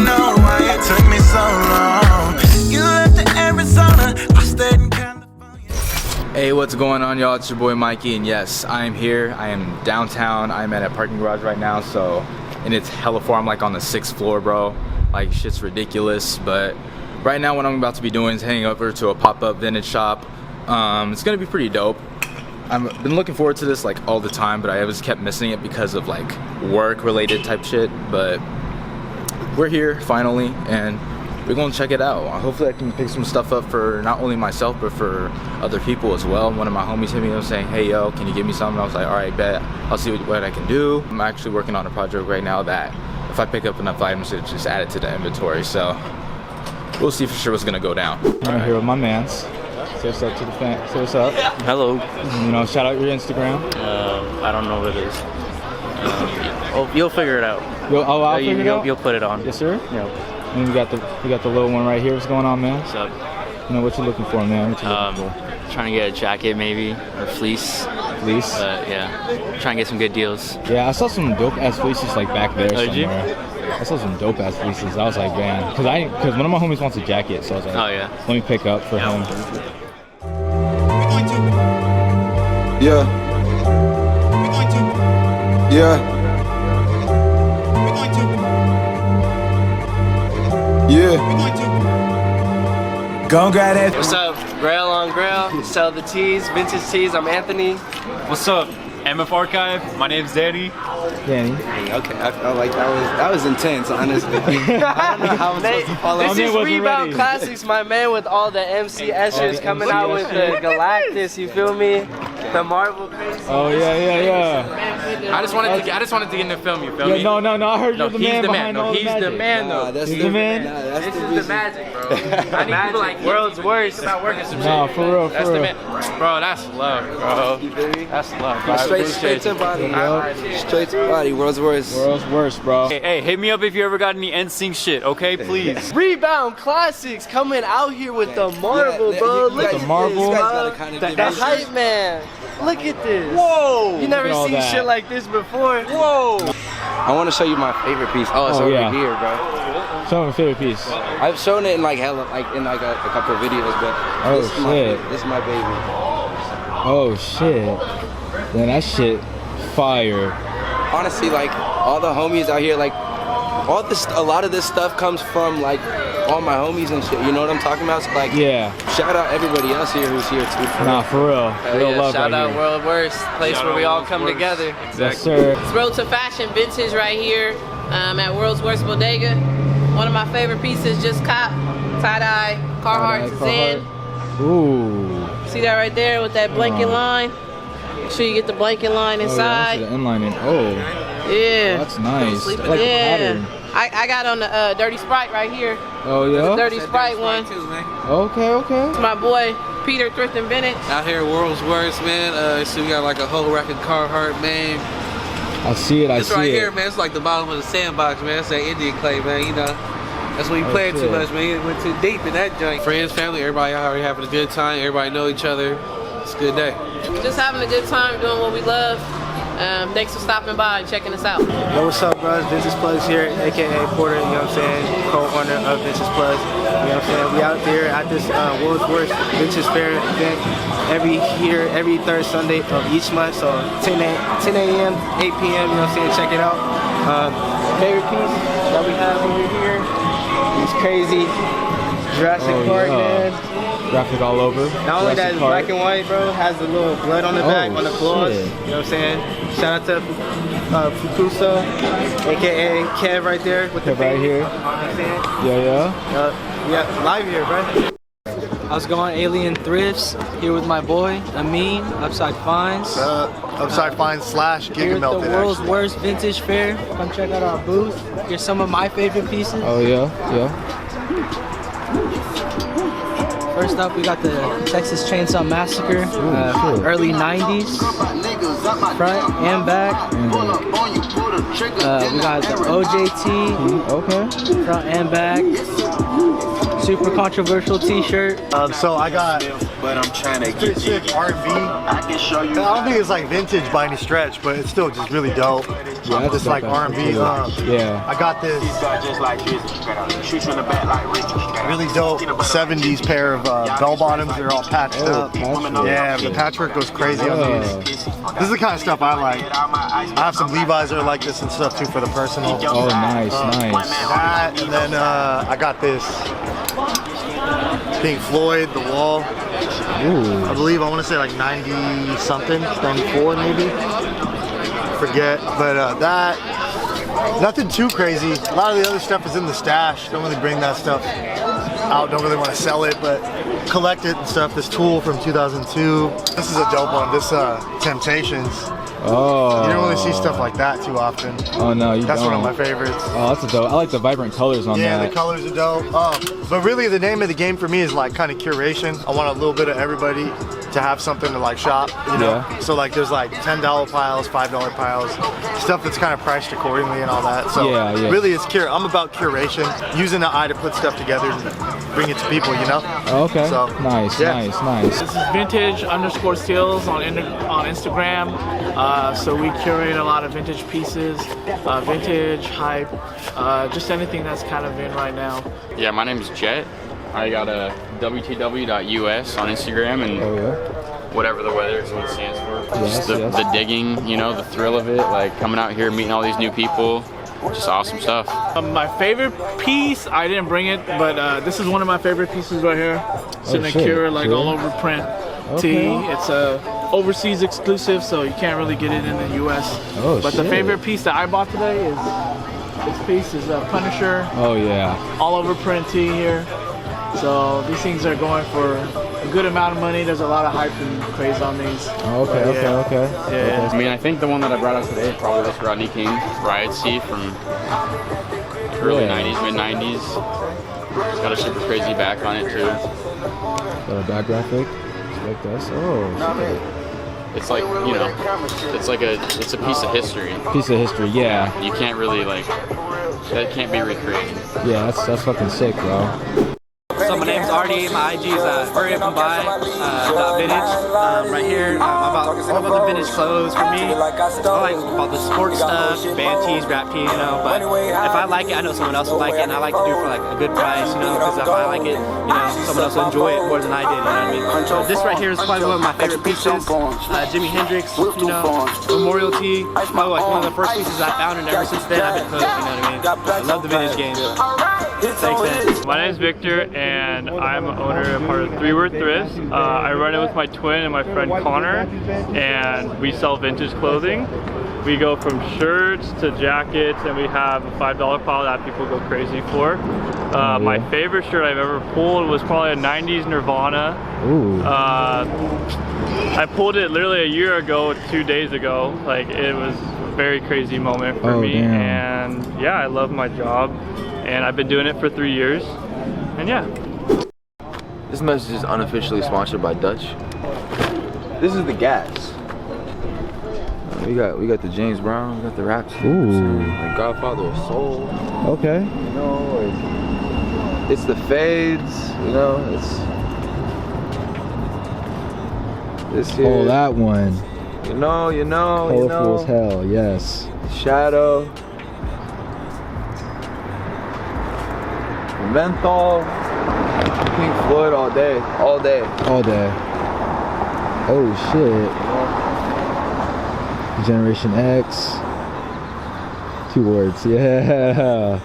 know why it took me so long. You left to Arizona, I stayed in California. Hey, what's going on, y'all? It's your boy Mikey, and yes, I am here. I am downtown. I'm at a parking garage right now, and it's hella far. I'm like on the 6th floor, bro. Like, shit's ridiculous. But right now, what I'm about to be doing is heading over to a pop-up vintage shop. It's gonna be pretty dope. I've been looking forward to this like all the time, but I always kept missing it because of like work-related type shit. But we're here finally, and we're gonna check it out. Hopefully I can pick some stuff up for not only myself, but for other people as well. One of my homies hit me up saying, hey yo, can you give me something? I was like, all right, bet. I'll see what I can do. I'm actually working on a project right now that if I pick up enough items, it just add it to the inventory. So we'll see for sure what's gonna go down. I'm here with my mans. Say what's up to the fan. Say what's up. Hello. You know, shout out your Instagram. I don't know what it is. You'll figure it out. I'll figure it out? You'll put it on. Yes, sir. Yep. And we got the little one right here. What's going on, man? What's up? You know, what you looking for, man? What you looking for? Trying to get a jacket maybe, or fleece. Fleece? Yeah. Trying to get some good deals. Yeah, I saw some dope ass fleeces like back there somewhere. Did you? I saw some dope ass fleeces. I was like, man, because one of my homies wants a jacket, so I was like, oh yeah, let me pick up for him. Yeah. Yeah. Yeah. Gon' grab that. What's up? Grail on Grail. Sell the tees, vintage tees. I'm Anthony. What's up? MF Archive. My name's Danny. Danny. Hey, okay, I felt like that was intense, honestly. I don't know how I'm supposed to follow. This is Rebound ready. Classics, my man, with all the MC Escher's coming out with the Galactus. You feel me? The Marvel crazy. Oh yeah. I just wanted to get in the film, you feel me? No, I heard you're the man behind all the He's magic. the man though. That's He's the man? That's This the is reason. the magic, bro. I need people like World's worst. about working some shit. No, for real, That's for the real. man. Bro, that's love, bro. That's love, bro. Straight to body, bro. Straight to body. World's worst. World's worst, bro. Hey, hit me up if you ever got any NSYNC shit, okay? Please. Rebound Classics coming out here with the Marvel, bro. Look at the Marvel. this, You guys bro. gotta kind of The hype man. Look at this. Whoa! You never Look at all seen that. shit like this before. Whoa! I want to show you my favorite piece. Oh, it's over yeah. here, bro. Show me a favorite piece. I've shown it in like a couple of videos, but Oh, this shit. Is my baby. Oh shit. Man, that shit fire. Honestly, like all the homies out here, like a lot of this stuff comes from like all my homies and shit. You know what I'm talking about? So, like, Yeah. shout out everybody else here who's here too. Nah, for real. Real love Shout right out here. World Worst, place Shout where out we all World's come Worst. together. Yes, sir. It's Road to Fashion Vintage right here at Worldsworstbodega. One of my favorite pieces just cop, tie-dye, Carhartt Zen. Ooh. See that right there with that blanket line? Make sure you get the blanket line Oh, yeah, inside. the inlining. Oh, Yeah. that's nice. I like the Yeah. pattern. I got on the Dirty Sprite right here. Oh, The yeah? Dirty Sprite one. Okay. It's my boy Peter Thrift and Bennett. Out here, World's Worst, man. So we got like a whole rack of Carhartt, man. I see it, I This see right it. here, man, it's like the bottom of the sandbox, man. It's that Indian clay, man, you know. That's when you playing too shit. much, man. You went too deep in that joint. Friends, family, everybody out here having a good time. Everybody know each other. It's a good day. Just having a good time doing what we love. Thanks for stopping by and checking us out. Yo, what's up, bros? Vintage Plugs here, aka Porter, you know what I'm saying? Co-owner of Vintage Plugs. You know what I'm saying? We out there at this World's Worst Vintage Fair event every third Sunday of each month. So 10 a.m., 8 p.m., you know what I'm saying? Check it out. Favorite piece that we have over here is crazy Jurassic Park, man. Graphic all over. Not only that, Jurassic it's Park. black and white, bro. It has the little blood on the back, on the claws. shit. You know what I'm saying? Shout out to Fukuso, aka Kev right there with the Kev right baby. here. You know what I'm saying? Yeah. Yeah, live here, bro. How's it going, Alien Thrifts? Here with my boy, Amin, Upside Finds. Upside Finds / Here Giga at the Melted. World's Worst Vintage Fair. Come check out our booth. Here's some of my favorite pieces. Oh, yeah. First up, we got the Texas Chainsaw Massacre, early 90s, front and back. We got the OJT, front and back. Super controversial t-shirt. So I got But I'm trying to get sick R&B. I can show you. don't think it's like vintage by any stretch, but it's still just really dope. Yeah, that's This like R&B. Yeah. I got this really dope 70s pair of bell bottoms. They're all patched up. Yeah, the patchwork goes crazy on these. This is the kind of stuff I like. I have some Levi's that are like this and stuff too for the personal. Oh, nice, nice. That, and then I got this Pink Floyd, The Wall. Ooh. I believe, I want to say like 90 something, 94 maybe. Forget, but that, nothing too crazy. A lot of the other stuff is in the stash. Don't really bring that stuff out, don't really want to sell it, but collect it and stuff. This Tool from 2002. This is a dope one, this Temptations. Oh. You don't really see stuff like that too often. Oh no, you That's don't. one of my favorites. Oh, that's a dope. I like the vibrant colors on that. Yeah, the colors are dope. But really the name of the game for me is like kind of curation. I want a little bit of everybody to have something to like shop, you know? Yeah. So like there's like $10 piles, $5 piles, stuff that's kind of priced accordingly and all that. So yeah. really it's I'm about curation, using the eye to put stuff together and bring it to people, you know? Okay. So, nice, yeah. nice. This is vintage_steals on Instagram. So we curate a lot of vintage pieces, vintage hype, just anything that's kind of in right now. Yeah, my name is Jet. I got a wtw.us on Instagram, and whatever the weather is what it stands for. Just the digging, you know, the thrill of it, like coming out here, meeting all these new people. Just awesome stuff. My favorite piece, I didn't bring it, but this is one of my favorite pieces right here. Signature, like all over print tee. It's a overseas exclusive, so you can't really get it in the US. But the favorite piece that I bought today is this piece is a Punisher. Oh yeah. All over print tee here. So these things are going for a good amount of money. There's a lot of hype and craze on these. Okay. Yeah. I mean, I think the one that I brought out today is probably this Rodney King Riot Tee from early 90s, mid 90s. It's got a super crazy back on it too. Got a back graphic. Like this. Oh. It's like, you know, it's a piece of history. Piece of history, yeah. You can't really like, that can't be recreated. Yeah, that's fucking sick, bro. So my name's Artie, my IG is hurry up and buy .vintage. Right here, all about the vintage clothes for me. I like all the sports stuff, band tees, rap tees, you know, but if I like it, I know someone else will like it, and I like to do it for like a good price, you know, because if I like it, you know, someone else will enjoy it more than I did, you know what I mean? So this right here is probably one of my favorite pieces. Jimi Hendrix, you know, Memorial Tee. It's probably like one of the first pieces I found, and ever since then I've been hooked, you know what I mean? I love the vintage game. Thanks, man. My name is Victor, and I'm an owner and part of 3 Word Thrifts. I run it with my twin and my friend Connor, and we sell vintage clothing. We go from shirts to jackets, and we have a $5 pile that people go crazy for. My favorite shirt I've ever pulled was probably a 90s Nirvana. Ooh. I pulled it literally a year ago, 2 days ago. Like, it was a very crazy moment for me. Damn. And yeah, I love my job, and I've been doing it for 3 years, and yeah. This message is unofficially sponsored by Dutch. This is the gas. We got the James Brown, we got the raps. Ooh. Like Godfather of Soul. Okay. You know, like, it's the fades, you know, it's this here. Oh, that one. You know. Colorful as hell, yes. Shadow. Menthol. Pink Floyd all day. All day. Oh shit. Generation X. 2 words, yeah.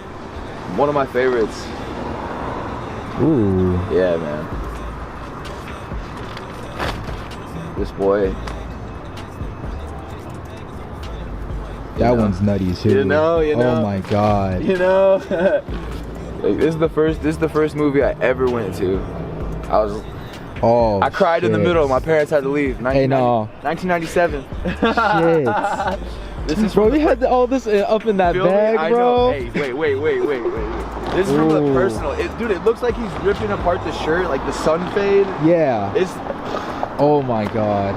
One of my favorites. Ooh. Yeah, man. This boy. That one's nutty too. You know. Oh my god. You know. Like, this is the first movie I ever went to. I cried in the middle. My parents had to leave. Hey, no. 1997. Shit. This is bro, you had all this up in that bag, I bro. know. Hey, wait. This is from the personal. Dude, it looks like he's ripping apart the shirt, like the sun fade. Yeah. Oh my god.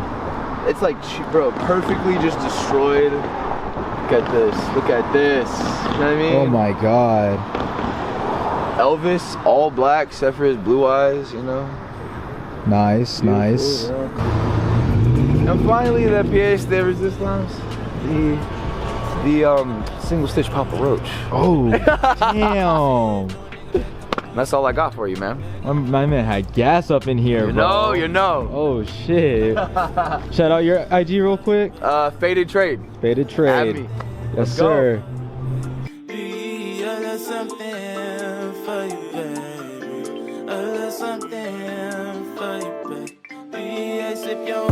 It's like, bro, perfectly just destroyed. Look at this. You know what I mean? Oh my god. Elvis, all black, except for his blue eyes, you know? Nice, beautiful, nice. You know? And finally, the pièce de résistance, The single stitch Papa Roach. Oh, damn. That's all I got for you, man. My man had gas up in here, bro. You know. Oh, shit. Shout out your IG real quick. Faded Trade. Faded Trade. Add me. Yes, Let's sir. go. Something for you, baby. A little something for you, baby. Sip your